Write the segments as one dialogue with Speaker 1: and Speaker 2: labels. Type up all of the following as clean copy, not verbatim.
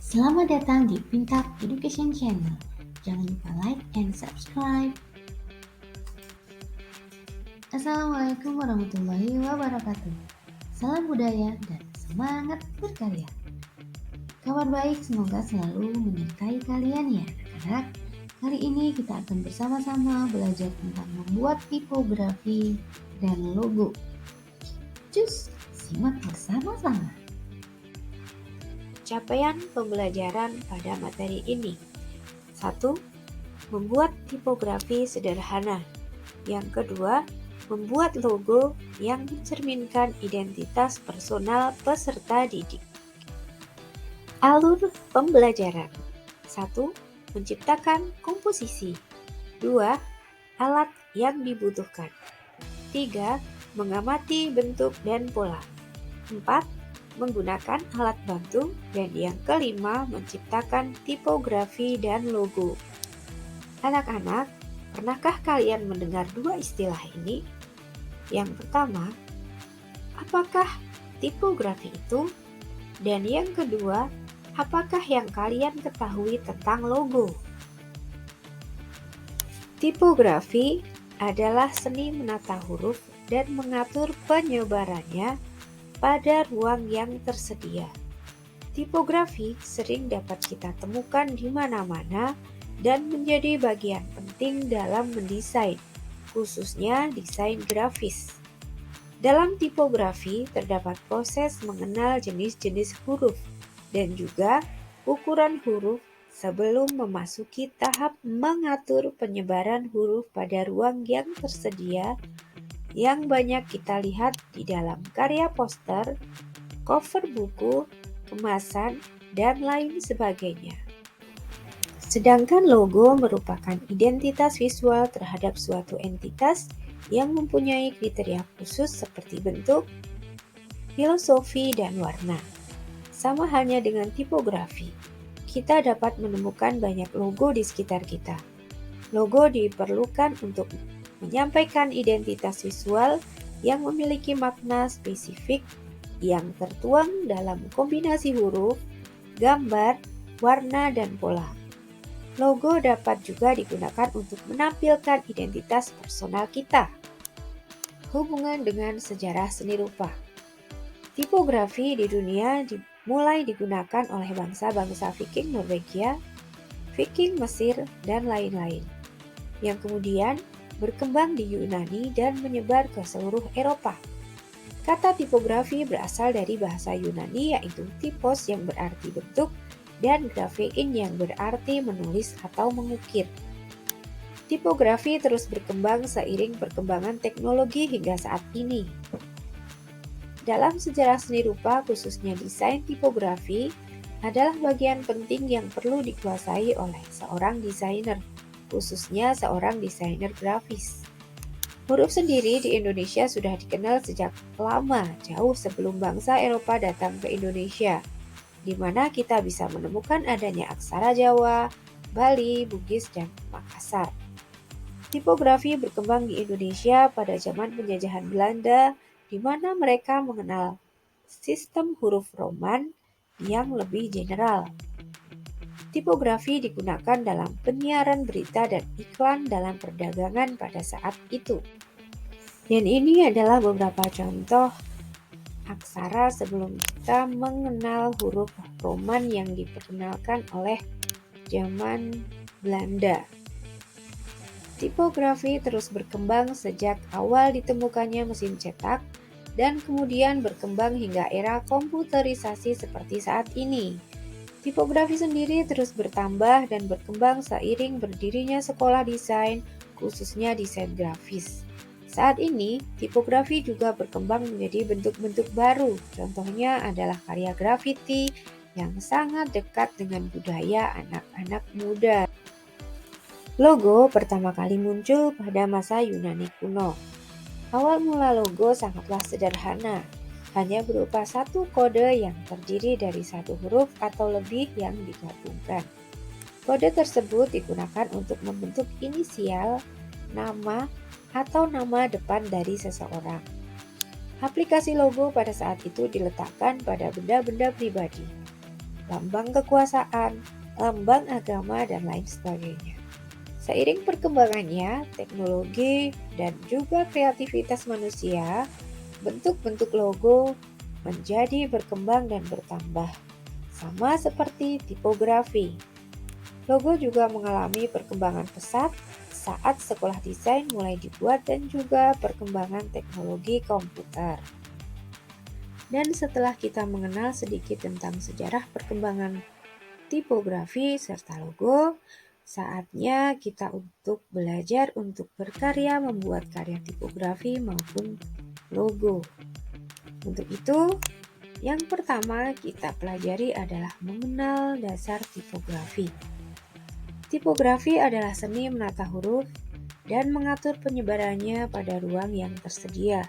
Speaker 1: Selamat datang di Pintar Education Channel. Jangan lupa like and subscribe. Assalamualaikum warahmatullahi wabarakatuh. Salam budaya dan semangat berkarya. Kabar baik semoga selalu menyertai kalian ya anak-anak. Hari ini kita akan bersama-sama belajar tentang membuat tipografi dan logo. Cus, simak bersama-sama.
Speaker 2: Capaian pembelajaran pada materi ini. 1. Membuat tipografi sederhana. Yang kedua, membuat logo yang mencerminkan identitas personal peserta didik. Alur pembelajaran. 1. Menciptakan komposisi. 2. Alat yang dibutuhkan. 3. Mengamati bentuk dan pola. 4. Menggunakan alat bantu, dan yang kelima menciptakan tipografi dan logo. Anak-anak, pernahkah kalian mendengar dua istilah ini? Yang pertama, apakah tipografi itu? Dan yang kedua, apakah yang kalian ketahui tentang logo? Tipografi adalah seni menata huruf dan mengatur penyebarannya pada ruang yang tersedia. Tipografi sering dapat kita temukan di mana-mana dan menjadi bagian penting dalam mendesain, khususnya desain grafis. Dalam tipografi terdapat proses mengenal jenis-jenis huruf dan juga ukuran huruf sebelum memasuki tahap mengatur penyebaran huruf pada ruang yang tersedia, yang banyak kita lihat di dalam karya poster, cover buku, kemasan, dan lain sebagainya. Sedangkan logo merupakan identitas visual terhadap suatu entitas yang mempunyai kriteria khusus seperti bentuk, filosofi, dan warna. Sama halnya dengan tipografi, kita dapat menemukan banyak logo di sekitar kita. Logo diperlukan untuk menyampaikan identitas visual yang memiliki makna spesifik yang tertuang dalam kombinasi huruf, gambar, warna, dan pola. Logo dapat juga digunakan untuk menampilkan identitas personal kita. Hubungan dengan sejarah seni rupa. Tipografi di dunia mulai digunakan oleh bangsa-bangsa Viking Norwegia, Viking Mesir, dan lain-lain, yang kemudian berkembang di Yunani dan menyebar ke seluruh Eropa. Kata tipografi berasal dari bahasa Yunani, yaitu typos yang berarti bentuk dan graphein yang berarti menulis atau mengukir. Tipografi terus berkembang seiring perkembangan teknologi hingga saat ini. Dalam sejarah seni rupa, khususnya desain tipografi, adalah bagian penting yang perlu dikuasai oleh seorang desainer, khususnya seorang desainer grafis. Huruf sendiri di Indonesia sudah dikenal sejak lama, jauh sebelum bangsa Eropa datang ke Indonesia, di mana kita bisa menemukan adanya aksara Jawa, Bali, Bugis, dan Makassar. Tipografi berkembang di Indonesia pada zaman penjajahan Belanda, di mana mereka mengenal sistem huruf Roman yang lebih general. Tipografi digunakan dalam penyiaran berita dan iklan dalam perdagangan pada saat itu. Dan ini adalah beberapa contoh aksara sebelum kita mengenal huruf Roman yang diperkenalkan oleh zaman Belanda. Tipografi terus berkembang sejak awal ditemukannya mesin cetak dan kemudian berkembang hingga era komputerisasi seperti saat ini. Tipografi sendiri terus bertambah dan berkembang seiring berdirinya sekolah desain, khususnya desain grafis. Saat ini, tipografi juga berkembang menjadi bentuk-bentuk baru. Contohnya adalah karya grafiti yang sangat dekat dengan budaya anak-anak muda. Logo pertama kali muncul pada masa Yunani kuno. Awal mula logo sangatlah sederhana, hanya berupa satu kode yang terdiri dari satu huruf atau lebih yang digabungkan. Kode tersebut digunakan untuk membentuk inisial, nama, atau nama depan dari seseorang. Aplikasi logo pada saat itu diletakkan pada benda-benda pribadi. lambang kekuasaan, lambang agama, dan lain sebagainya. Seiring perkembangannya, teknologi dan juga kreativitas manusia, bentuk-bentuk logo menjadi berkembang dan bertambah. Sama seperti tipografi. Logo juga mengalami perkembangan pesat saat sekolah desain mulai dibuat dan juga perkembangan teknologi komputer. Dan setelah kita mengenal sedikit tentang sejarah perkembangan tipografi serta logo, saatnya kita untuk belajar untuk berkarya membuat karya tipografi maupun logo. Untuk itu, yang pertama kita pelajari adalah mengenal dasar tipografi. Tipografi adalah seni menata huruf dan mengatur penyebarannya pada ruang yang tersedia.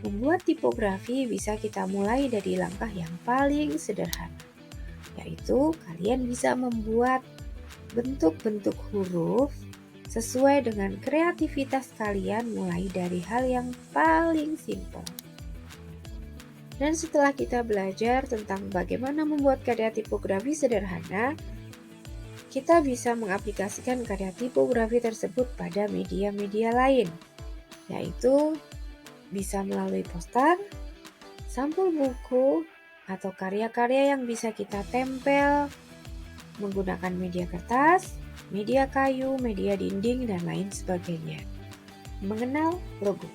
Speaker 2: Membuat tipografi bisa kita mulai dari langkah yang paling sederhana, yaitu kalian bisa membuat bentuk-bentuk huruf sesuai dengan kreativitas kalian mulai dari hal yang paling simpel. Dan setelah kita belajar tentang bagaimana membuat karya tipografi sederhana, kita bisa mengaplikasikan karya tipografi tersebut pada media-media lain, yaitu bisa melalui poster, sampul buku, atau karya-karya yang bisa kita tempel menggunakan media kertas, media kayu, media dinding, dan lain sebagainya. Mengenal logo.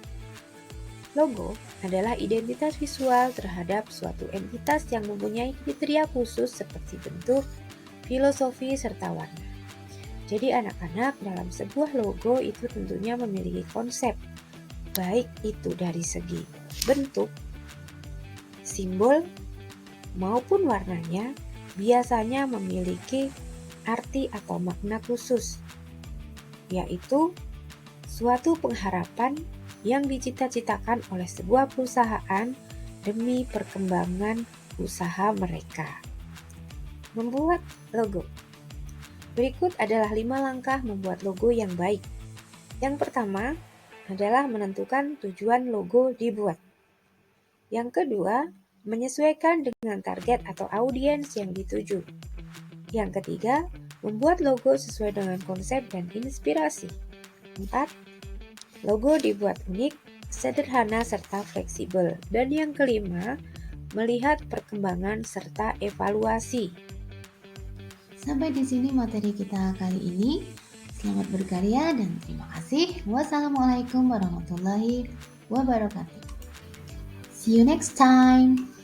Speaker 2: Logo adalah identitas visual terhadap suatu entitas yang mempunyai kriteria khusus seperti bentuk, filosofi, serta warna. Jadi anak-anak dalam sebuah logo itu tentunya memiliki konsep, baik itu dari segi bentuk, simbol, maupun warnanya, biasanya memiliki arti atau makna khusus, yaitu suatu pengharapan yang dicita-citakan oleh sebuah perusahaan demi perkembangan usaha mereka. Membuat logo. Berikut adalah 5 langkah membuat logo yang baik. Yang pertama adalah menentukan tujuan logo dibuat. Yang kedua, menyesuaikan dengan target atau audiens yang dituju. Yang ketiga, membuat logo sesuai dengan konsep dan inspirasi. 4. Logo dibuat unik, sederhana, serta fleksibel. Dan yang kelima, melihat perkembangan serta evaluasi.
Speaker 1: Sampai di sini materi kita kali ini. Selamat berkarya dan terima kasih. Wassalamualaikum warahmatullahi wabarakatuh. See you next time.